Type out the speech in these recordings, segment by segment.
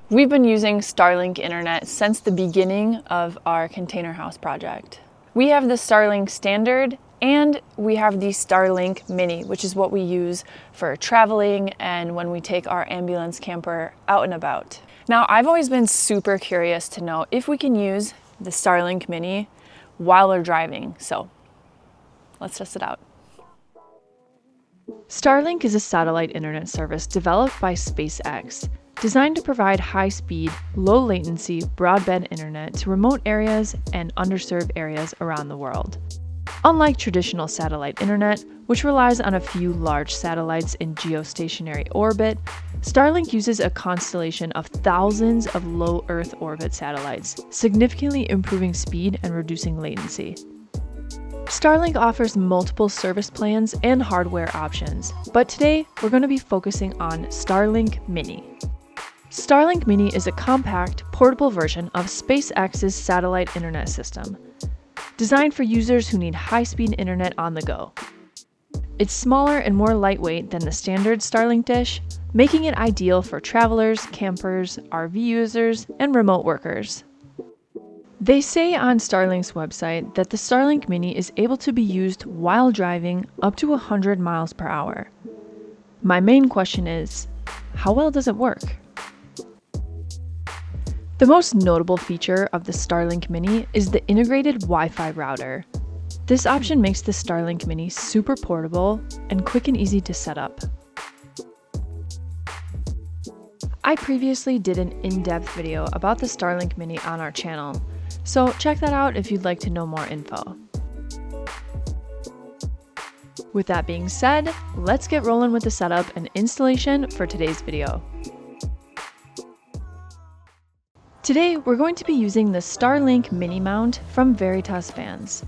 We've been using Starlink internet since the beginning of our container house project. We have the Starlink Standard and we have the Starlink Mini, which is what we use for traveling and when we take our ambulance camper out and about. Now, I've always been super curious to know if we can use the Starlink Mini while we're driving, so let's test it out. Starlink is a satellite internet service developed by SpaceX, designed to provide high-speed, low-latency broadband internet to remote areas and underserved areas around the world. Unlike traditional satellite internet, which relies on a few large satellites in geostationary orbit, Starlink uses a constellation of thousands of low Earth orbit satellites, significantly improving speed and reducing latency. Starlink offers multiple service plans and hardware options, but today we're going to be focusing on Starlink Mini. Starlink Mini is a compact, portable version of SpaceX's satellite internet system, designed for users who need high-speed internet on the go. It's smaller and more lightweight than the standard Starlink dish, making it ideal for travelers, campers, RV users, and remote workers. They say on Starlink's website that the Starlink Mini is able to be used while driving up to 100 miles per hour. My main question is, how well does it work? The most notable feature of the Starlink Mini is the integrated Wi-Fi router. This option makes the Starlink Mini super portable and quick and easy to set up. I previously did an in-depth video about the Starlink Mini on our channel, so check that out if you'd like to know more info. With that being said, let's get rolling with the setup and installation for today's video. Today, we're going to be using the Starlink Mini mount from Veritas Vans,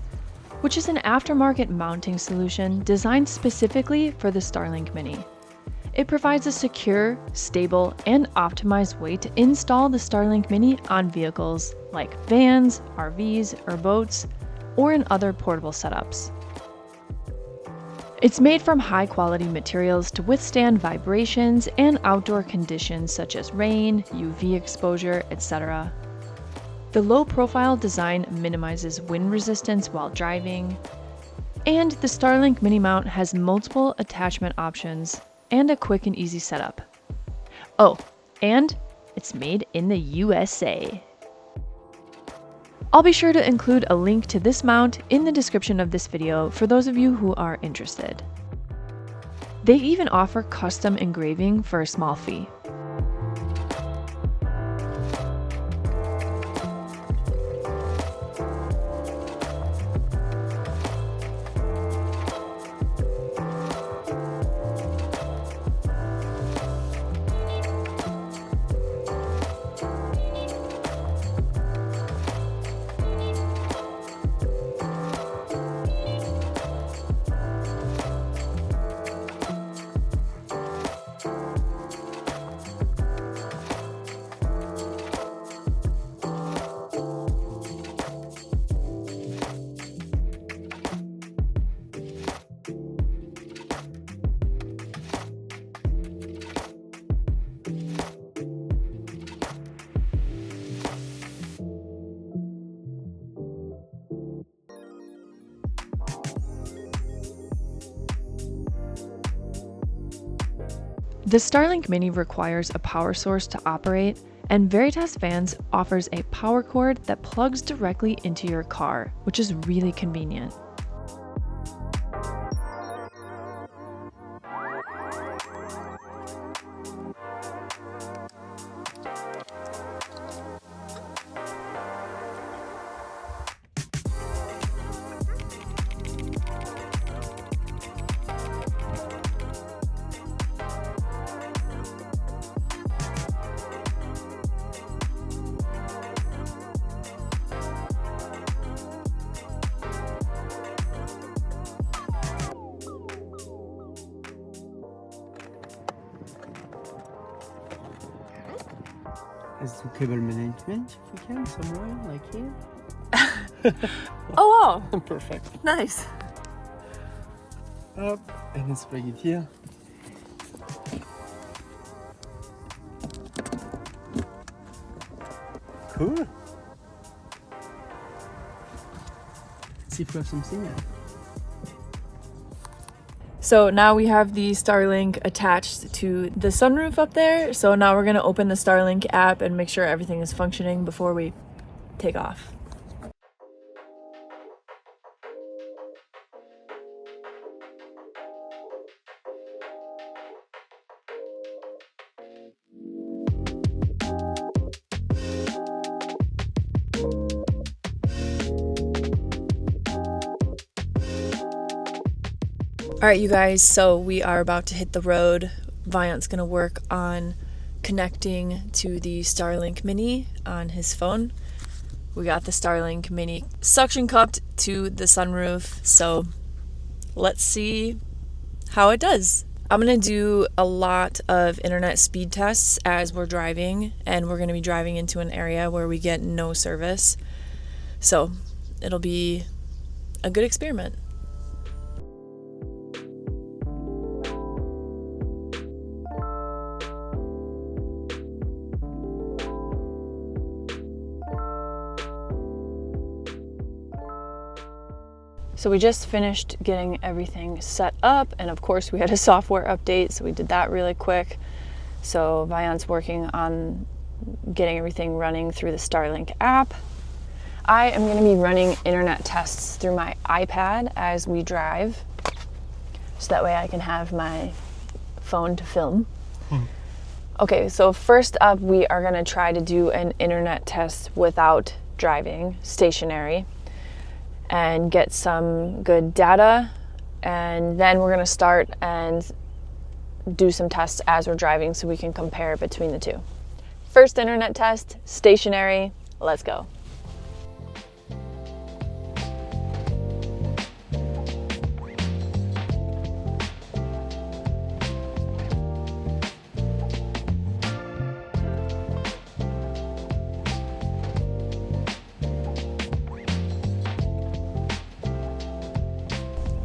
which is an aftermarket mounting solution designed specifically for the Starlink Mini. It provides a secure, stable, and optimized way to install the Starlink Mini on vehicles like vans, RVs, or boats, or in other portable setups. It's made from high-quality materials to withstand vibrations and outdoor conditions such as rain, UV exposure, etc. The low-profile design minimizes wind resistance while driving, and the Starlink Mini mount has multiple attachment options and a quick and easy setup. Oh, and it's made in the USA. I'll be sure to include a link to this mount in the description of this video for those of you who are interested. They even offer custom engraving for a small fee. The Starlink Mini requires a power source to operate, and Veritas Vans offers a power cord that plugs directly into your car, which is really convenient. Let's do cable management if we can, somewhere like here. Oh wow, Perfect. nice. Up, and let's plug it here. Cool. Let's see if we have some signal. So now we have the Starlink attached to the sunroof up there. So now we're gonna open the Starlink app and make sure everything is functioning before we take off. All right, you guys, so we are about to hit the road. Viant's gonna work on connecting to the Starlink Mini on his phone. We got the Starlink Mini suction cupped to the sunroof, so let's see how it does. I'm gonna do a lot of internet speed tests as we're driving, and we're gonna be driving into an area where we get no service. So it'll be a good experiment. So we just finished getting everything set up, and of course we had a software update, so we did that really quick. So Viant's working on getting everything running through the Starlink app. I am going to be running internet tests through my iPad as we drive, so that way I can have my phone to film. Okay, so first up we are going to try to do an internet test without driving, stationary, and get some good data, and then we're going to start and do some tests as we're driving so we can compare between the two. First internet test, stationary, let's go.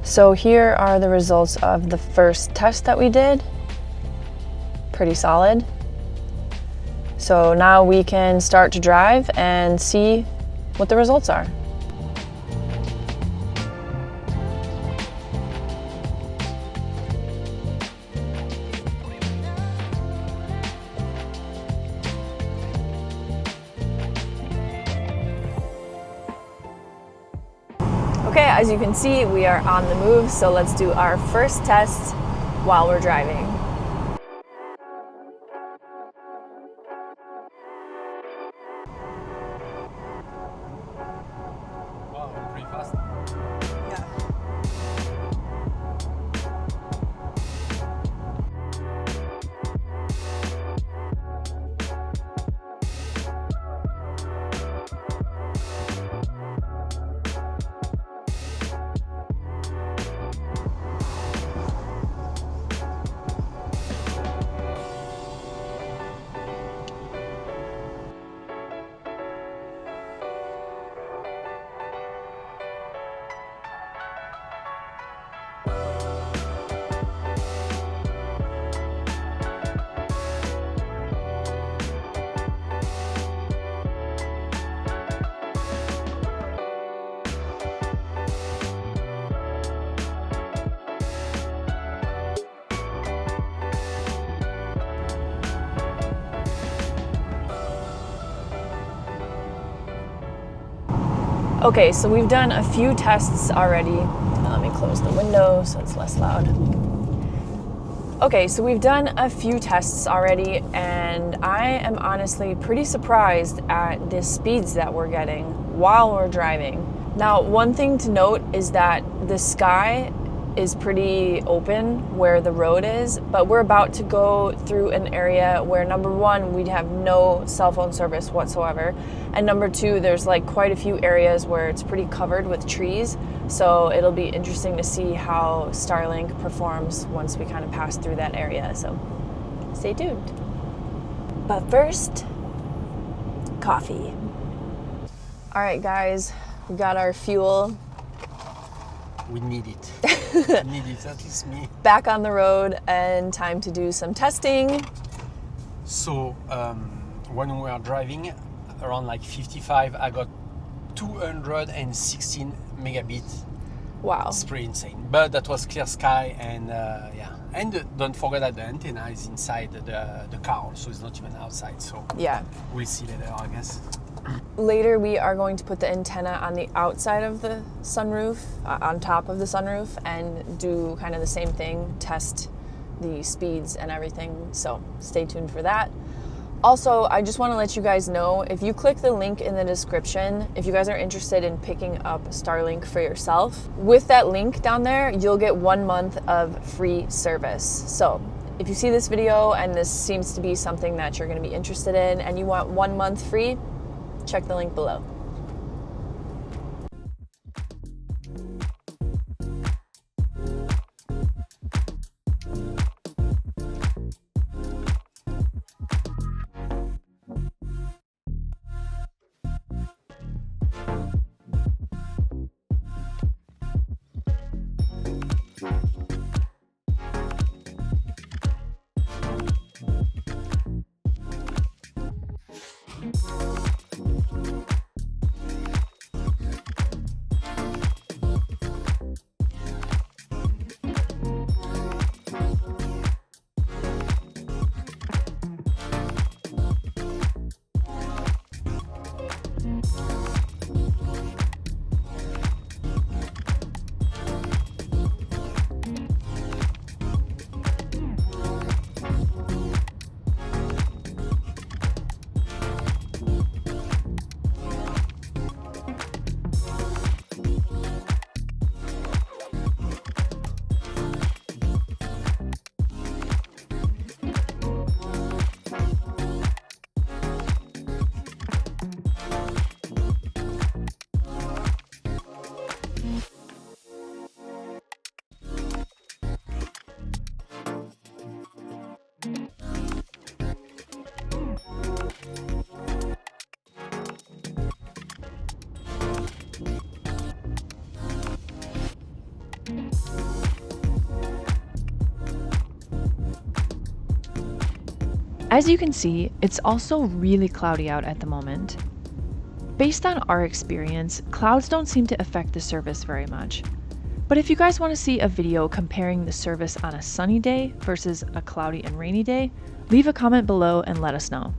So here are the results of the first test that we did. Pretty solid. So now we can start to drive and see what the results are. Okay, as you can see, we are on the move, so let's do our first test while we're driving. Wow, pretty fast. Yeah. Okay, so we've done a few tests already. Let me close the window so it's less loud. Okay, so we've done a few tests already, and I am honestly pretty surprised at the speeds that we're getting while we're driving. Now, one thing to note is that the sky is pretty open where the road is, but we're about to go through an area where, number one, we'd have no cell phone service whatsoever, and number two, there's like quite a few areas where it's pretty covered with trees, so it'll be interesting to see how Starlink performs once we kind of pass through that area, so stay tuned. But first, coffee. All right, guys, we got our fuel. We need it. We need it, at least me. Back on the road, and time to do some testing. So, when we are driving, around like 55, I got 216 megabits. Wow. It's pretty insane. But that was clear sky, and yeah. And don't forget that the antenna is inside the car, so it's not even outside. So Yeah. we'll see later, I guess. Later, we are going to put the antenna on the outside of the sunroof, on top of the sunroof, and do kind of the same thing, test the speeds and everything. So stay tuned for that. Also, I just want to let you guys know, if you click the link in the description, if you guys are interested in picking up Starlink for yourself, with that link down there, you'll get 1 month of free service. So if you see this video and this seems to be something that you're going to be interested in and you want 1 month free, check the link below. As you can see, it's also really cloudy out at the moment. Based on our experience, clouds don't seem to affect the service very much. But if you guys want to see a video comparing the service on a sunny day versus a cloudy and rainy day, leave a comment below and let us know.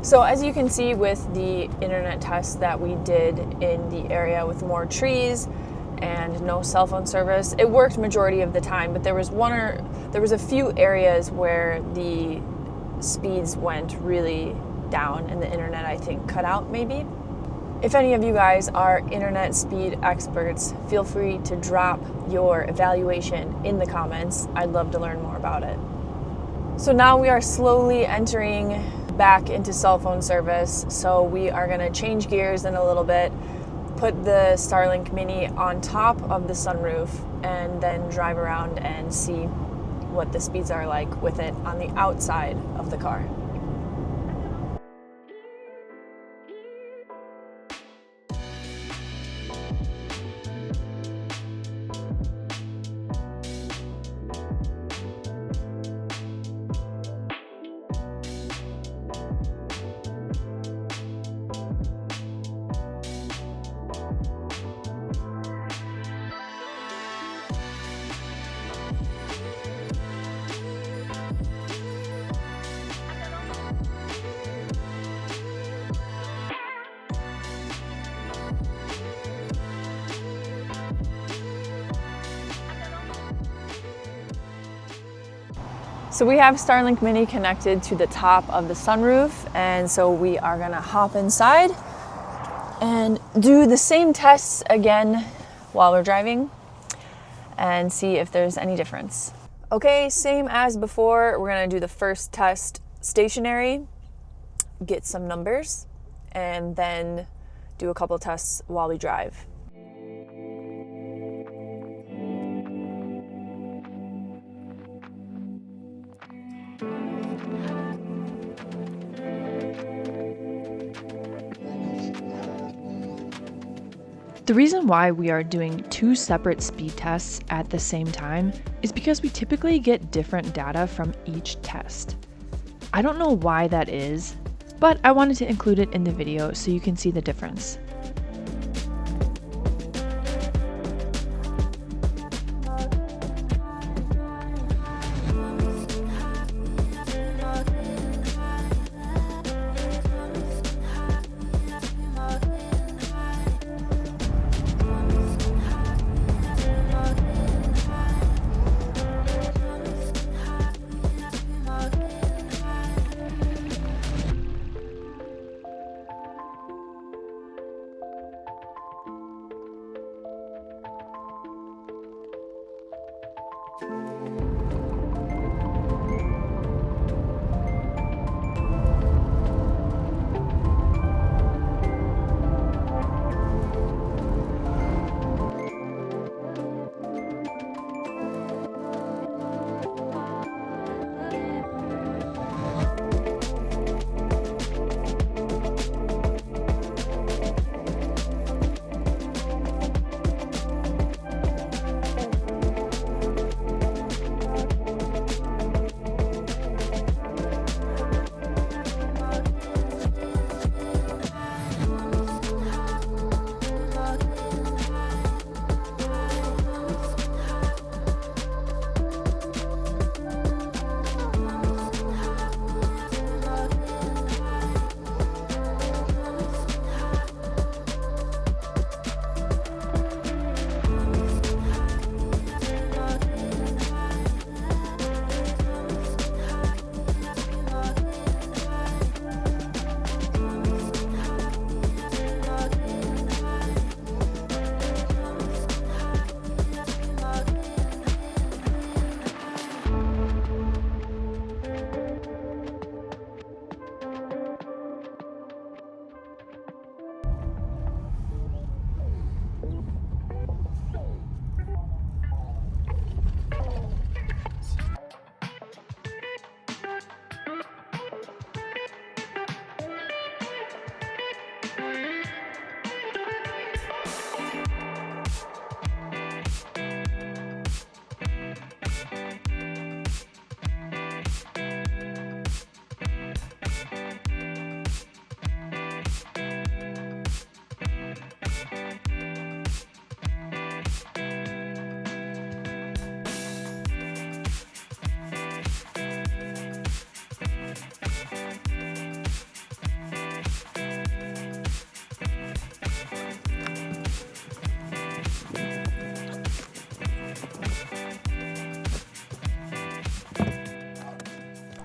So as you can see with the internet test that we did in the area with more trees and no cell phone service, it worked majority of the time, but there was a few areas where the speeds went really down and the internet, I think, cut out maybe. If any of you guys are internet speed experts, feel free to drop your evaluation in the comments. I'd love to learn more about it. So now we are slowly entering back into cell phone service. So we are going to change gears in a little bit, put the Starlink Mini on top of the sunroof, and then drive around and see what the speeds are like with it on the outside of the car. So we have Starlink Mini connected to the top of the sunroof, and so we are gonna hop inside and do the same tests again while we're driving and see if there's any difference. Okay, same as before, we're gonna do the first test stationary, get some numbers, and then do a couple tests while we drive. The reason why we are doing 2 separate speed tests at the same time is because we typically get different data from each test. I don't know why that is, but I wanted to include it in the video so you can see the difference.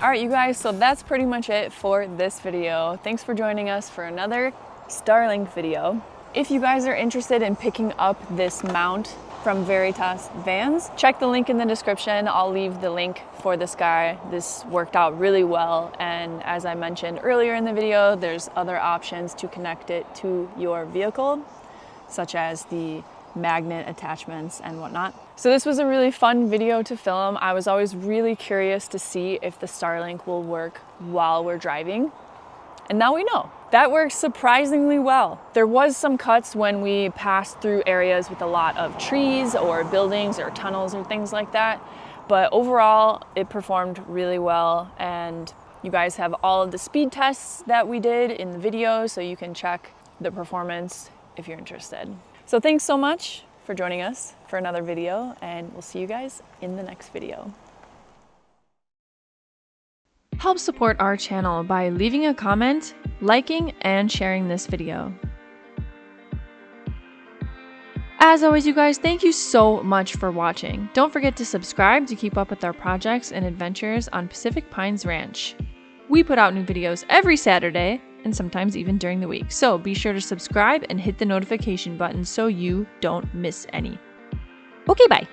All right, you guys, so that's pretty much it for this video. Thanks for joining us for another Starlink video. If you guys are interested in picking up this mount from Veritas Vans, check the link in the description. I'll leave the link for this guy. This worked out really well, and as I mentioned earlier in the video, there's other options to connect it to your vehicle, such as the magnet attachments and whatnot. So this was a really fun video to film. I was always really curious to see if the Starlink will work while we're driving. And now we know. That works surprisingly well. There was some cuts when we passed through areas with a lot of trees or buildings or tunnels or things like that. But overall, it performed really well. And you guys have all of the speed tests that we did in the video, so you can check the performance if you're interested. So thanks so much for joining us for another video, and we'll see you guys in the next video. Help support our channel by leaving a comment, liking, and sharing this video. As always, you guys, thank you so much for watching. Don't forget to subscribe to keep up with our projects and adventures on Pacific Pines Ranch. We put out new videos every Saturday, and sometimes even during the week. So be sure to subscribe and hit the notification button so you don't miss any. Okay, bye.